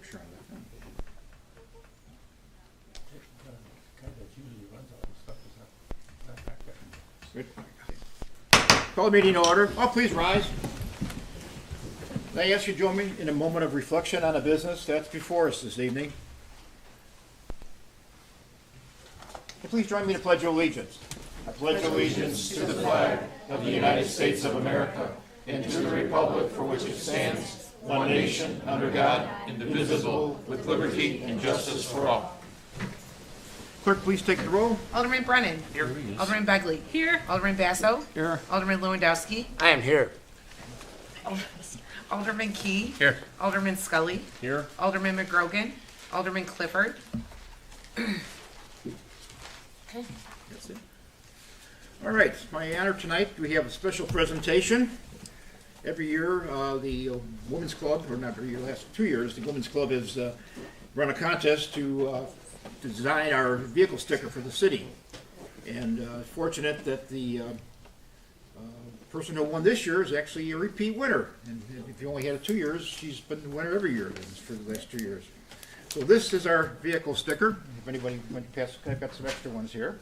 picture on that. Good. Call the meeting to order. Oh, please rise. May I ask you to join me in a moment of reflection on the business that's before us this evening? And please join me to pledge allegiance. I pledge allegiance to the flag of the United States of America and to the republic for which it stands, one nation, under God, indivisible, with liberty and justice for all. Clerk, please take the roll. Alderman Brennan. Here. Alderman Begley. Here. Alderman Basso. Here. Alderman Lewandowski. I am here. Alderman Key. Here. Alderman Scully. Here. Alderman McGrogan. Alderman Clifford. That's it. All right, it's my honor tonight. We have a special presentation. Every year, the Women's Club, or not every year, last 2 years, the Women's Club has run a contest to design our vehicle sticker for the city. And fortunate that the person who won this year is actually a repeat winner. And if you only had it 2 years, she's been the winner every year for the last 2 years. So this is our vehicle sticker. If anybody went past, I've got some extra ones here.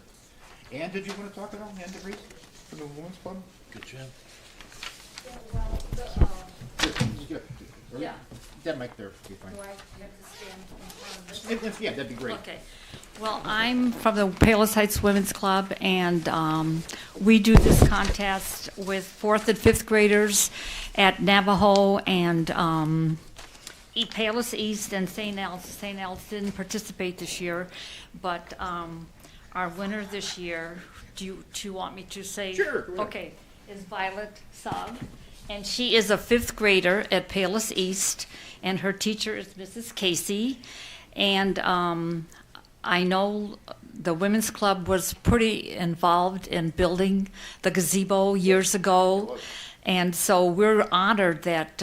Ann, did you want to talk at all? Ann DeVries for the Women's Club? Good job. Yeah. That mic there, be fine. Do I have to stand in front of this? Yeah, that'd be great. Okay. Well, I'm from the Palos Heights Women's Club, and we do this contest with 4th and 5th graders at Navajo and Palos East and St. El's. St. El's didn't participate this year, but our winner this year, do you want me to say? Sure, go ahead. Okay, is Violet Sugg. And she is a 5th grader at Palos East, and her teacher is Mrs. Casey. And I know the Women's Club was pretty involved in building the gazebo years ago. And so we're honored that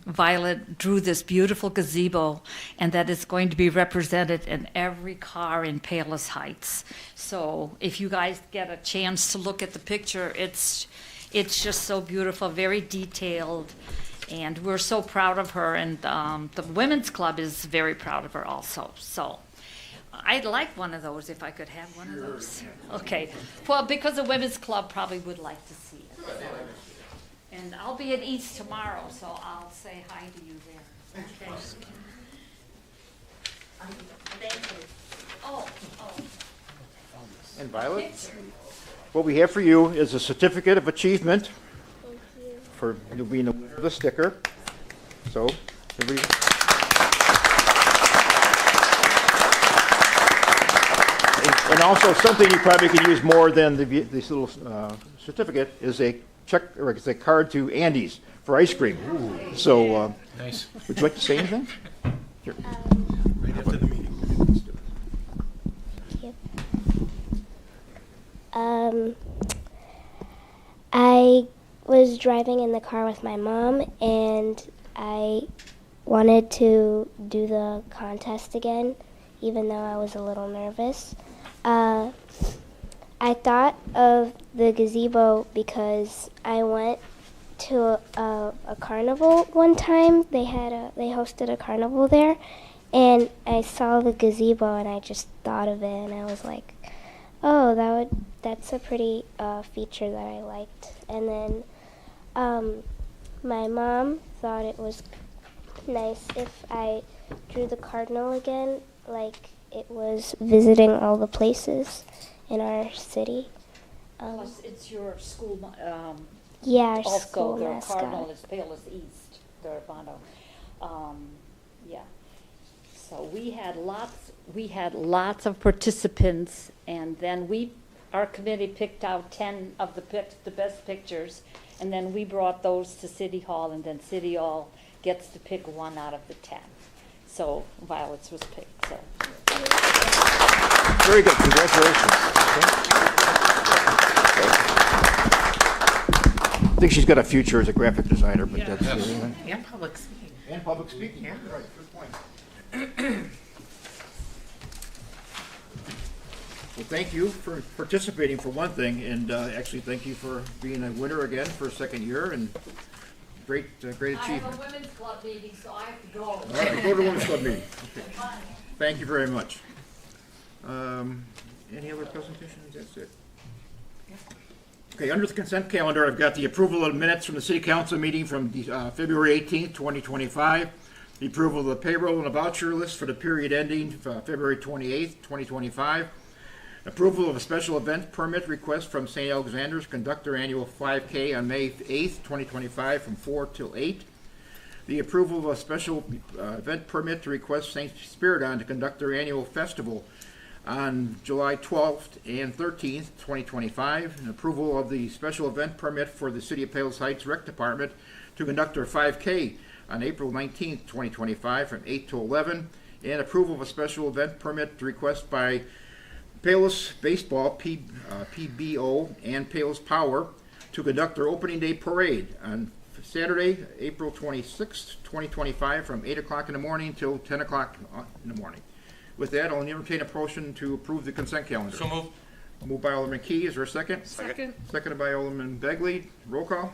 Violet drew this beautiful gazebo and that it's going to be represented in every car in Palos Heights. So if you guys get a chance to look at the picture, it's just so beautiful, very detailed, and we're so proud of her, and the Women's Club is very proud of her also. So I'd like one of those if I could have one of those. Okay. Well, because the Women's Club probably would like to see it. So. And I'll be at East tomorrow, so I'll say hi to you there. Okay. Thank you. Oh. And Violet, what we have for you is a certificate of achievement for being the winner of the sticker. So, and also something you probably could use more than this little certificate is a check, or it's a card to Andy's for ice cream. Ooh. So, Nice. Would you like to say anything? Sure. Right after the meeting. I was driving in the car with my mom, and I wanted to do the contest again, even though I was a little nervous. I thought of the gazebo because I went to a carnival one time. They hosted a carnival there, and I saw the gazebo, and I just thought of it, and I was like, oh, that's a pretty feature that I liked. And then my mom thought it was nice if I drew the cardinal again, like it was visiting all the places in our city. Plus, it's your school. Yeah, our also, school their mascot. cardinal is Palos East, their Bono. Yeah. So we had lots of participants, and then our committee picked out 10 of the best pictures, and then we brought those to City Hall, and then City Hall gets to pick one out of the 10. So Violet's was picked. So. Very good. Congratulations. I think she's got a future as a graphic designer, but that's And public speaking. And public speaking. Yeah. Right. Good point. Well, thank you for participating for one thing, and actually thank you for being a winner again for a second year. And great I achievement. have a women's club meeting, so I have to go. All right, go to Women's Club meeting. Okay. Thank you very much. Any other presentations? That's it. Okay, under the consent calendar, I've got the approval of minutes from the city council meeting from February 18th, 2025, the approval of the payroll and the voucher list for the period ending February 28th, 2025, approval of a special event permit request from St. Alexander's to conduct their annual 5K on May 8th, 2025 from 4 till 8, the approval of a special event permit to request St. Spiridon to conduct their annual festival on July 12th and 13th, 2025, and approval of the special event permit for the City of Palos Heights Rec Department to conduct their 5K on April 19th, 2025 from 8 to 11, and approval of a special event permit to request by Palos Baseball, PBO, and Palos Power to conduct their opening day parade on Saturday, April 26th, 2025 from 8 o'clock in the morning till 10 o'clock in the morning. With that, I'll entertain a motion to approve the consent calendar. So moved. Moved by Alderman Key. Is there a second? Second. Seconded by Alderman Begley. Roll call.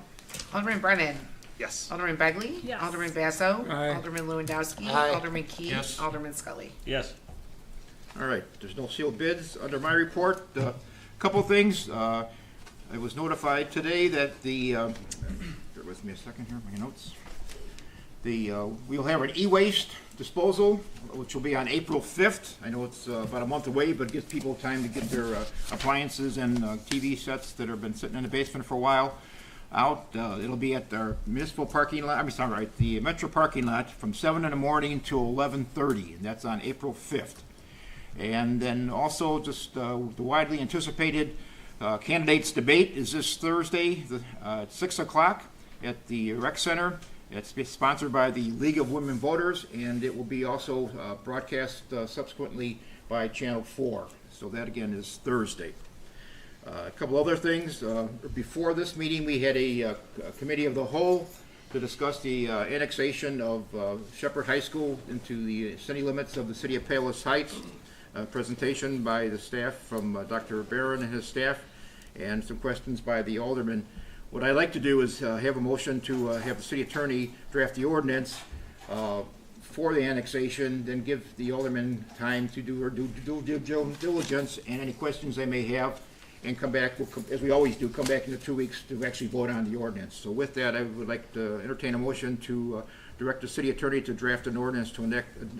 Alderman Brennan. Yes. Alderman Begley. Yes. Alderman Basso. Aye. Alderman Lewandowski. Aye. Alderman Key. Yes. Alderman Scully. Yes. All right, there's no sealed bids. Under my report, a couple things. I was notified today that bear with me a second here, my notes. We'll have an e-waste disposal, which will be on April 5th. I know it's about a month away, but it gives people time to get their appliances and TV sets that have been sitting in the basement for a while out. It'll be at our municipal parking lot, the Metro parking lot from 7 in the morning to 11:30, and that's on April 5th. And then also just the widely anticipated candidates debate is this Thursday at 6 o'clock at the rec center. It's sponsored by the League of Women Voters, and it will be also broadcast subsequently by Channel 4. So that again is Thursday. A couple other things. Before this meeting, we had a committee of the whole to discuss the annexation of Shepherd High School into the city limits of the city of Palos Heights. Presentation by the staff from Dr. Barron and his staff, and some questions by the alderman. What I'd like to do is have a motion to have the city attorney draft the ordinance for the annexation, then give the alderman time to do her due diligence and any questions they may have, and come back, as we always do, come back in 2 weeks to actually vote on the ordinance. So with that, I would like to entertain a motion to direct the city attorney to draft an ordinance to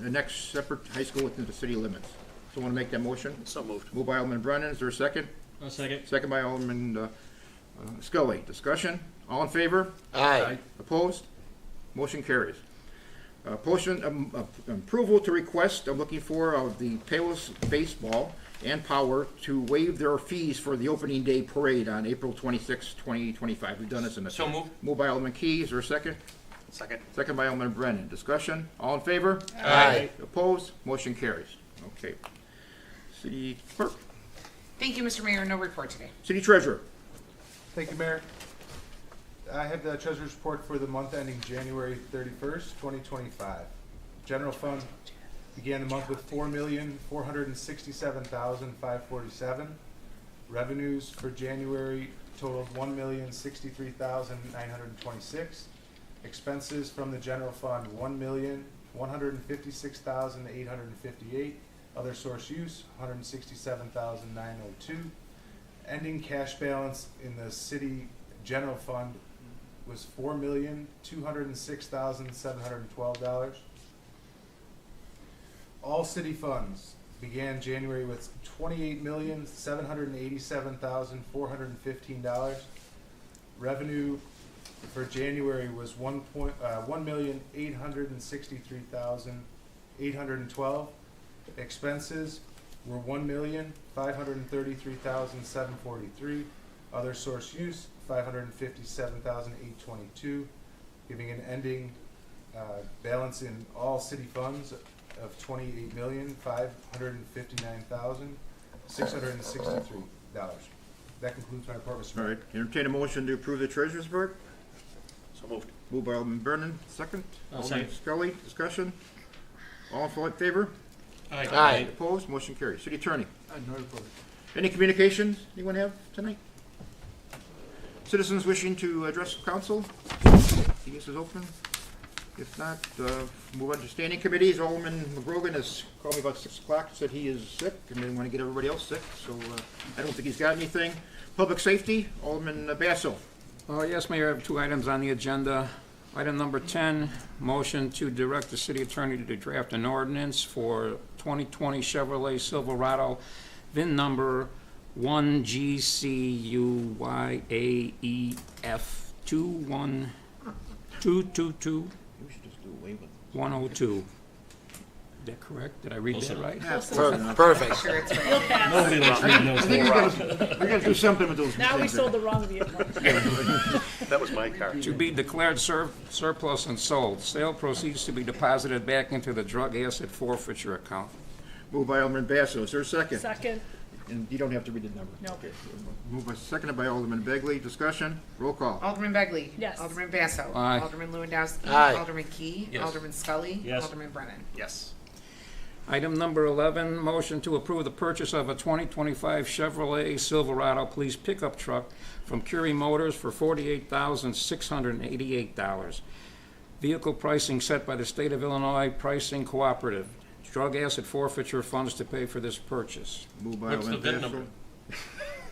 annex Shepherd High School within the city limits. Someone make that motion? So moved. Moved by Alderman Brennan. Is there a second? A second. Second by Alderman Scully. Discussion? All in favor? Aye. Opposed? Motion carries. Approval to request, I'm looking for, of the Palos Baseball and Power to waive their fees for the opening day parade on April 26, 2025. We've done this in the So past. moved. Moved by Alderman Key. Is there a second? Second. Second by Alderman Brennan. Discussion? All in favor? Aye. Opposed? Motion carries. Okay. City clerk. Thank you, Mr. Mayor. No report today. City treasurer. Thank you, Mayor. I have the treasurer's report for the month ending January 31st, 2025. General fund began the month with $4,467,547. Revenues for January totaled $1,063,926. Expenses from the general fund, $1,156,858. Other source use, $167,902. Ending cash balance in the city general fund was $4,206,712. All city funds began January with $28,787,415. Revenue for January was $1,863,812. Expenses were $1,533,743. Other source use, $557,822, giving an ending balance in all city funds of $28,559,663. That concludes my report, Mr. All Mayor. right. Entertain a motion to approve the treasurer's report. So moved. Moved by Alderman Brennan. Second. I'll Alderman second. Scully. Discussion? All in favor? Aye. Opposed? Motion carries. City attorney. No report. Any communications anyone have tonight? Citizens wishing to address council? see this is open. If not, move on to standing committees. Alderman McGrogan has called me about 6 o'clock, said he is sick, and didn't want to get everybody else sick, so I don't think he's got anything. Public safety, Alderman Basso. Yes, Mayor, I have 2 items on the agenda. Item number 10, motion to direct the city attorney to draft an ordinance for 2020 Chevrolet Silverado, VIN number 1GCUYAEF21222. We should just do away with 102. Is that correct? Did I read that right? Perfect. Sure, it's right. Nobody likes reading those I think things. we gotta do something with those. Now we things. sold the wrong vehicle. That was my car. To be declared surplus and sold. Sale proceeds to be deposited back into the drug asset forfeiture account. Moved by Alderman Basso. Is there a second? Second. And you don't have to read the number. No. Okay. Moved by, seconded by Alderman Begley. Discussion. Roll call. Alderman Begley. Yes. Alderman Basso. Aye. Alderman Lewandowski. Aye. Alderman Key. Yes. Alderman Scully. Yes. Alderman Brennan. Yes. Item number 11, motion to approve the purchase of a 2025 Chevrolet Silverado police pickup truck from Curie Motors for $48,688. Vehicle pricing set by the State of Illinois Pricing Cooperative. Drug asset forfeiture funds to pay for this purchase. Moved by What's the Alderman VIN Basso.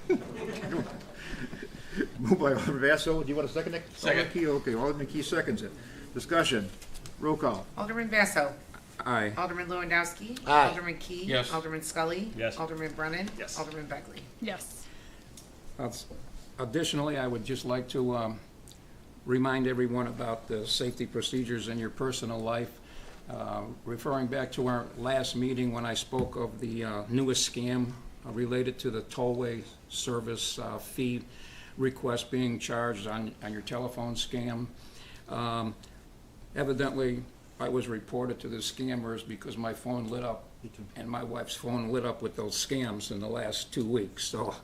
number? Moved by Alderman Basso. Do you want to second it? Second. Alderman Key. Okay, Alderman Key seconds it. Discussion. Roll call. Alderman Basso. Aye. Alderman Lewandowski. Aye. Alderman Key. Yes. Alderman Scully. Yes. Alderman Brennan. Yes. Alderman Begley. Yes. Additionally, I would just like to remind everyone about the safety procedures in your personal life. Referring back to our last meeting when I spoke of the newest scam related to the tollway service fee request being charged on your telephone scam. Evidently, I was reported to the scammers because my phone lit up, and my wife's phone lit up with those scams in the last 2 weeks. So,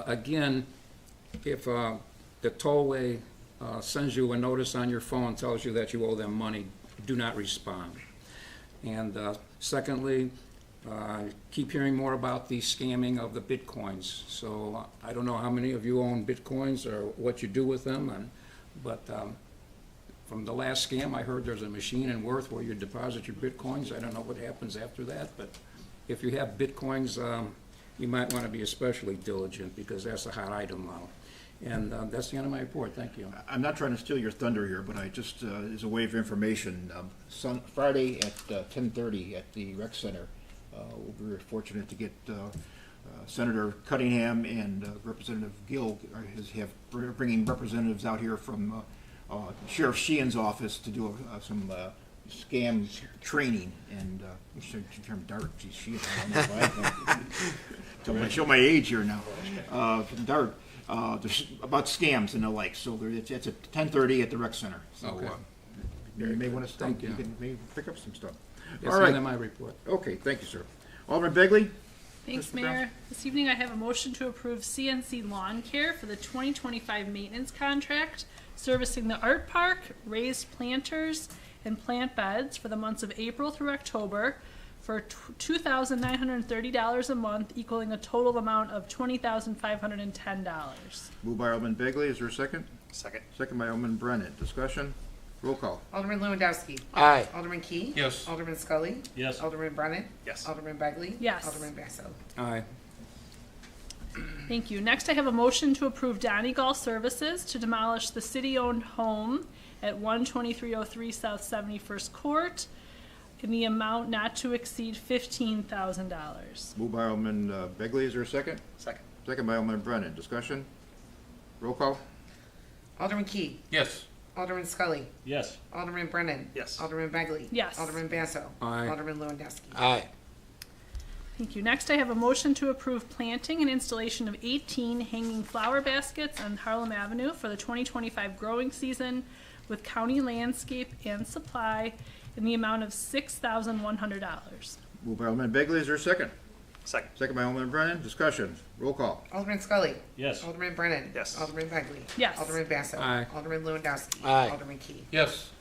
again, if the tollway sends you a notice on your phone, tells you that you owe them money, do not respond. And secondly, keep hearing more about the scamming of the bitcoins. So I don't know how many of you own bitcoins or what you do with them, but from the last scam, I heard there's a machine in Worth where you deposit your bitcoins. I don't know what happens after that, but if you have bitcoins, you might want to be especially diligent because that's a hot item now. And that's the end of my report. Thank you. I'm not trying to steal your thunder here, but I just, as a way of information, Friday at 10:30 at the rec center, we were fortunate to get Senator Cunningham and Representative Gill bringing representatives out here from Sheriff Sheehan's office to do some scam training, and we should term DART. Geez, Sheehan, I don't know why. So I show my age here now. From DART. There's about scams and the like, so it's at 10:30 at the rec center. So Okay. you may want to stop. Thank you. You can maybe pick up some stuff. That's All the end right. of my report. Okay, thank you, sir. Alderman Begley. Thanks, Mr. Brown? Mayor. This evening I have a motion to approve CNC Lawn Care for the 2025 maintenance contract servicing the Art Park, raised planters, and plant beds for the months of April through October for $2,930 a month, equaling a total amount of $20,510. Moved by Alderman Begley. Is there a second? Second. Second by Alderman Brennan. Discussion. Roll call. Alderman Lewandowski. Aye. Alderman Key. Yes. Alderman Scully. Yes. Alderman Brennan. Yes. Alderman Begley. Yes. Alderman Basso. Aye. Thank you. Next, I have a motion to approve Donegal Services to demolish the city-owned home at 12303 South 71st Court in the amount not to exceed $15,000. Moved by Alderman Begley. Is there a second? Second. Second by Alderman Brennan. Discussion. Roll call. Alderman Key. Yes. Alderman Scully. Yes. Alderman Brennan. Yes. Alderman Begley. Yes. Alderman Basso. Aye. Alderman Lewandowski. Aye. Thank you. Next, I have a motion to approve planting and installation of 18 hanging flower baskets on Harlem Avenue for the 2025 growing season with County Landscape and Supply in the amount of $6,100. Moved by Alderman Begley. Is there a second? Second. Second by Alderman Brennan. Discussion. Roll call. Alderman Scully. Yes. Alderman Brennan. Yes. Alderman Begley. Yes. Alderman Basso. Aye. Alderman Lewandowski. Aye. Alderman Key. Yes.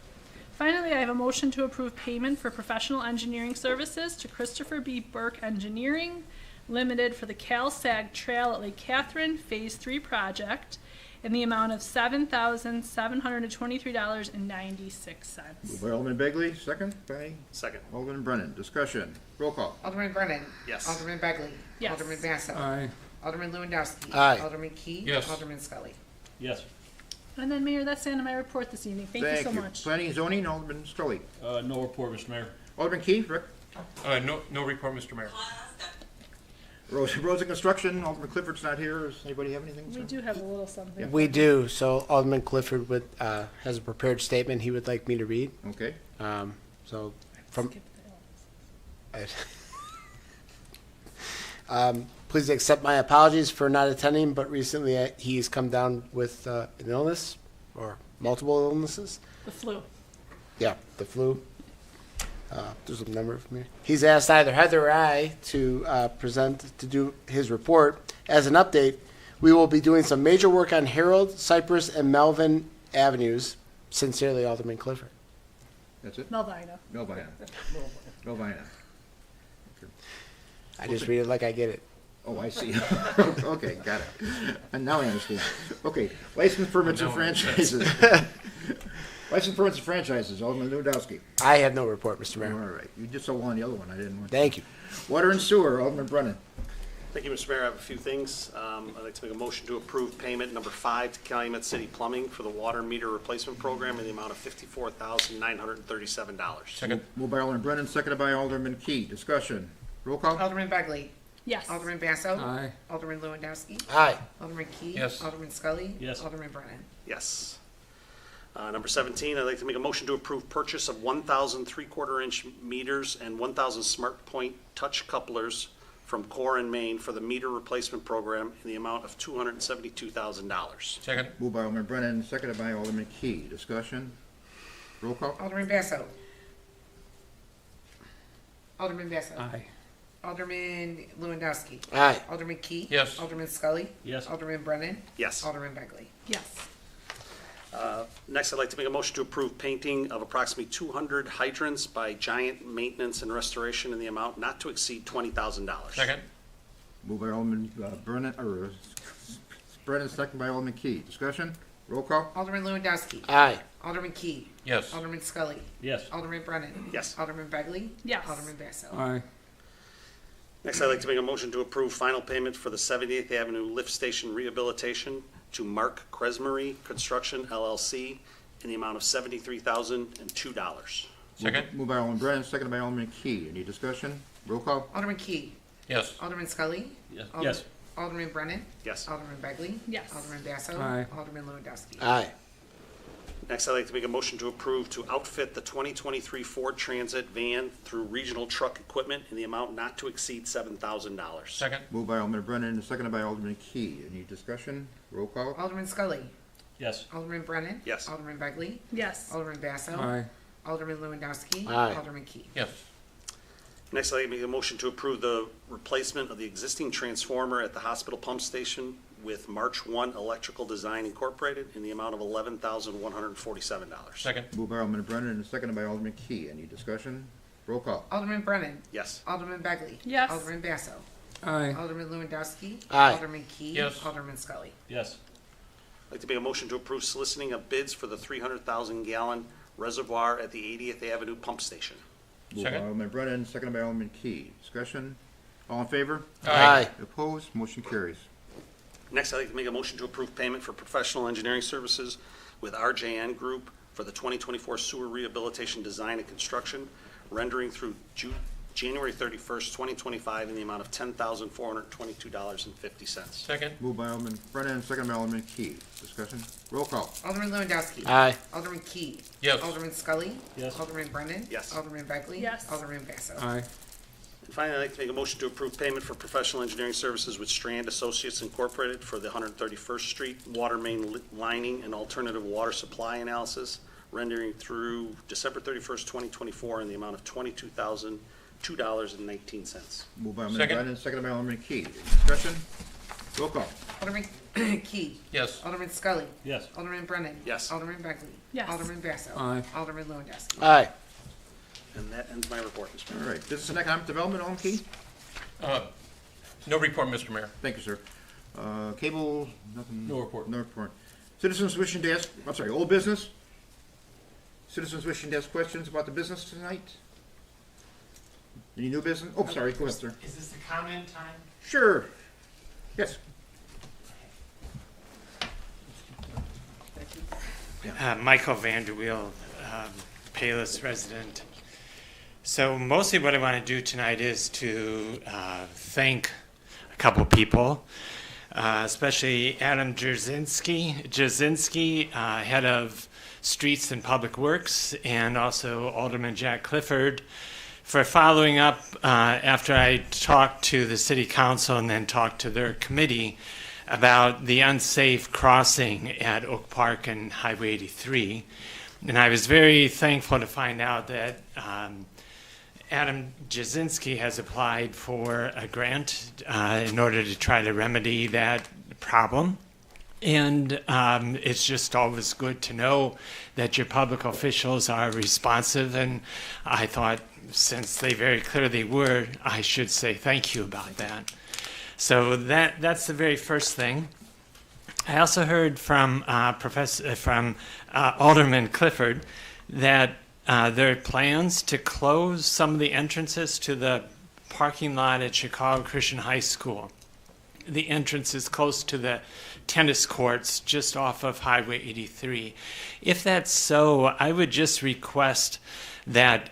Finally, I have a motion to approve payment for professional engineering services to Christopher B. Burke Engineering Limited for the Cal-Sag Trail at Lake Catherine Phase 3 project in the amount of $7,723.96. Moved by Alderman Begley, second by Second. Alderman Brennan. Discussion. Roll call. Alderman Brennan. Yes. Alderman Begley. Yes. Alderman Basso. Aye. Alderman Lewandowski. Aye. Alderman Key. Yes. Alderman Scully. Yes. And then, Mayor, that's the end of my report this evening. Thank you so much. Planning and zoning, Alderman Scully. No report, Mr. Mayor. Alderman Key, Rick. No report, Mr. Mayor. Roads and construction, Alderman Clifford's not here. Does anybody have anything? We do have a little something. We do. So Alderman Clifford has a prepared statement he would like me to read. Okay. So from, please accept my apologies for not attending, but recently he's come down with an illness or multiple illnesses. The flu. Yeah, the flu. There's a number of me. He's asked either Heather or I to to do his report. As an update, we will be doing some major work on Harold, Cypress, and Melvin Avenues. Sincerely, Alderman Clifford. That's it? Melvina. Melvina. Melvina. I just read it like I get it. Oh, I see. Okay, got it. And now I understand. Okay, license permits and franchises. License permits and franchises, Alderman Lewandowski. I have no report, Mr. All Mayor. right, you did so well on the other one, I didn't want. Thank you. Water and sewer, Alderman Brennan. Thank you, Mr. Mayor. I have a few things. I'd like to make a motion to approve payment number 5 to Calumet City Plumbing for the water meter replacement program in the amount of $54,937. Second. Moved by Alderman Brennan, seconded by Alderman Key. Discussion. Roll call. Alderman Begley. Yes. Alderman Basso. Aye. Alderman Lewandowski. Aye. Alderman Key. Yes. Alderman Scully. Yes. Alderman Brennan. Yes. Number 17, I'd like to make a motion to approve purchase of 1,000 3/4-inch meters and 1,000 Smart Point touch couplers from Core in Maine for the meter replacement program in the amount of $272,000. Second. Moved by Alderman Brennan, seconded by Alderman Key. Discussion. Roll call. Alderman Basso. Alderman Basso. Aye. Alderman Lewandowski. Aye. Alderman Key. Yes. Alderman Scully. Yes. Alderman Brennan. Yes. Alderman Begley. Yes. Next, I'd like to make a motion to approve painting of approximately 200 hydrants by Giant Maintenance and Restoration in the amount not to exceed $20,000. Second. Moved by Alderman Brennan, Brennan, seconded by Alderman Key. Discussion. Roll call. Alderman Lewandowski. Aye. Alderman Key. Yes. Alderman Scully. Yes. Alderman Brennan. Yes. Alderman Begley. Yes. Alderman Basso. Aye. Next, I'd like to make a motion to approve final payment for the 78th Avenue Lift Station rehabilitation to Mark Kresmery Construction LLC in the amount of $73,002. Second. Moved by Alderman Brennan, seconded by Alderman Key. Any discussion? Roll call. Alderman Key. Yes. Alderman Scully. Yes. Alderman Brennan. Yes. Alderman Begley. Yes. Alderman Basso. Aye. Alderman Lewandowski. Aye. Next, I'd like to make a motion to approve to outfit the 2023 Ford Transit van through regional truck equipment in the amount not to exceed $7,000. Second. Moved by Alderman Brennan, seconded by Alderman Key. Any discussion? Roll call. Alderman Scully. Yes. Alderman Brennan. Yes. Alderman Begley. Yes. Alderman Basso. Aye. Alderman Lewandowski. Aye. Alderman Key. Yes. Next, I'd like to make a motion to approve the replacement of the existing transformer at the hospital pump station with March 1 Electrical Design Incorporated in the amount of $11,147. Second. Moved by Alderman Brennan, seconded by Alderman Key. Any discussion? Roll call. Alderman Brennan. Yes. Alderman Begley. Yes. Alderman Basso. Aye. Alderman Lewandowski. Aye. Alderman Key. Yes. Alderman Scully. Yes. I'd like to make a motion to approve soliciting of bids for the 300,000-gallon reservoir at the 80th Avenue pump station. Moved by Second. Alderman Brennan, seconded by Alderman Key. Discussion? All in favor? Aye. Opposed? Motion carries. Next, I'd like to make a motion to approve payment for professional engineering services with RJN Group for the 2024 sewer rehabilitation design and construction, rendering through January 31st, 2025 in the amount of $10,422.50. Second. Moved by Alderman Brennan, seconded by Alderman Key. Discussion? Roll call. Alderman Lewandowski. Aye. Alderman Key. Yes. Alderman Scully. Yes. Alderman Brennan. Yes. Alderman Begley. Yes. Alderman Basso. Aye. And finally, I'd like to make a motion to approve payment for professional engineering services with Strand Associates Incorporated for the 131st Street water main lining and alternative water supply analysis, rendering through December 31st, 2024 in the amount of $22,002.19. Moved by Alderman Second. Brennan, seconded by Alderman Key. Discussion? Roll call. Alderman Key. Yes. Alderman Scully. Yes. Alderman Brennan. Yes. Alderman Begley. Yes. Alderman Basso. Aye. Alderman Lewandowski. Aye. And that ends my report, Mr. Mayor. All right, Business and Economic Development, Alderman Key? No report, Mr. Mayor. Thank you, sir. Cable, nothing? No report. No report. Citizens wishing to ask, I'm sorry, old business? Citizens wishing to ask questions about the business tonight? Any new business? Oh, sorry, go ahead, sir. Is this the comment time? Sure. Yes. Michael Vanderweel, Palos resident. So mostly what I want to do tonight is to thank a couple people, especially Adam Jasinski, head of Streets and Public Works, and also Alderman Jack Clifford, for following up after I talked to the City Council and then talked to their committee about the unsafe crossing at Oak Park and Highway 83. And I was very thankful to find out that Adam Jasinski has applied for a grant in order to try to remedy that problem. And it's just always good to know that your public officials are responsive. And I thought, since they very clearly were, I should say thank you about that. So that's the very first thing. I also heard from Alderman Clifford that there are plans to close some of the entrances to the parking lot at Chicago Christian High School. The entrance is close to the tennis courts just off of Highway 83. If that's so, I would just request that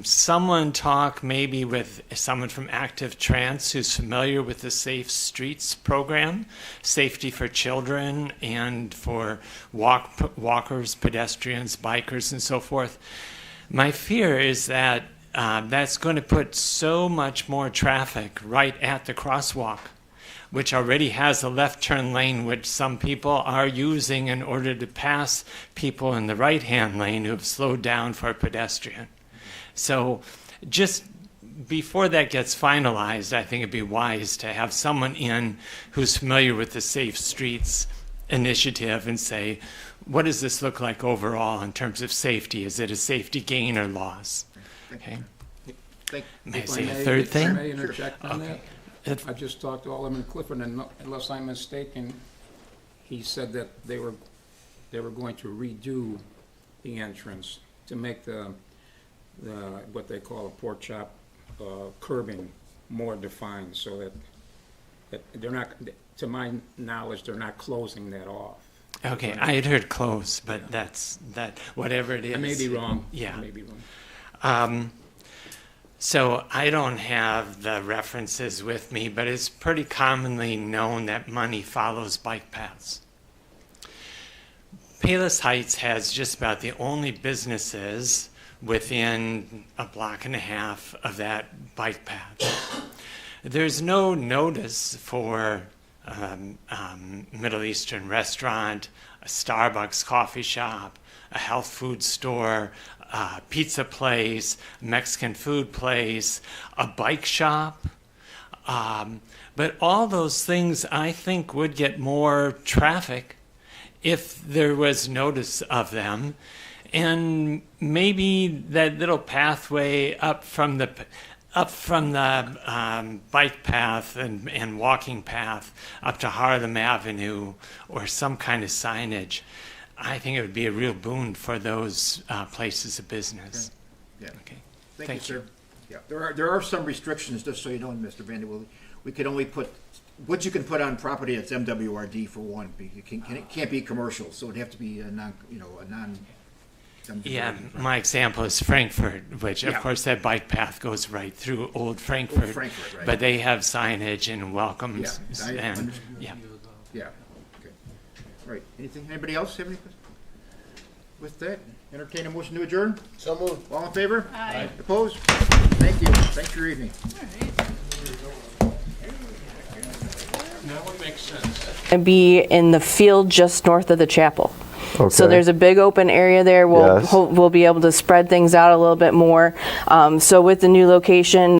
someone talk maybe with someone from Active Trans who's familiar with the Safe Streets program, safety for children and for walkers, pedestrians, bikers, and so forth. My fear is that that's going to put so much more traffic right at the crosswalk, which already has a left turn lane, which some people are using in order to pass people in the right-hand lane who have slowed down for a pedestrian. So just before that gets finalized, I think it'd be wise to have someone in who's familiar with the Safe Streets initiative and say, what does this look like overall in terms of safety? Is it a safety gain or loss? Okay. May I say a third thing? May I interject on Okay. that? I just talked to Alderman Clifford, and unless I'm mistaken, he said that they were going to redo the entrance to make the what they call a pork chop curbing more defined, so that they're not, to my knowledge, they're not closing that off. Okay, I had heard close, but that's whatever it is. I may be wrong. Yeah. I may be wrong. So I don't have the references with me, but it's pretty commonly known that money follows bike paths. Palos Heights has just about the only businesses within a block and a half of that bike path. There's no notice for Middle Eastern restaurant, a Starbucks coffee shop, a health food store, a pizza place, Mexican food place, a bike shop. But all those things, I think, would get more traffic if there was notice of them. And maybe that little pathway up from the bike path and walking path up to Harlem Avenue, or some kind of signage, I think it would be a real boon for those places of business. Yeah. Okay. Thank you, Thank sir. Yeah, there are some restrictions, just so you know, Mr. Vanderweel. We can only put what you can put on property that's MWRD for one. It can't be commercial, so it'd have to be a non. Yeah, my example is Frankfurt, which of Yeah. course that bike path goes right through Old Frankfurt, Frankfurt, right. but they have signage and welcomes. Yeah, I And understand. yeah. Yeah. Okay. All right. Anything? Anybody else have any questions? With that, entertain a motion to adjourn. So moved. All in favor? Aye. Opposed? Thank you. Thanks for your evening. And be in the field just north of the chapel. So Okay. there's a big open area there. We'll Yes. we'll be able to spread things out a little bit more. So with the new location,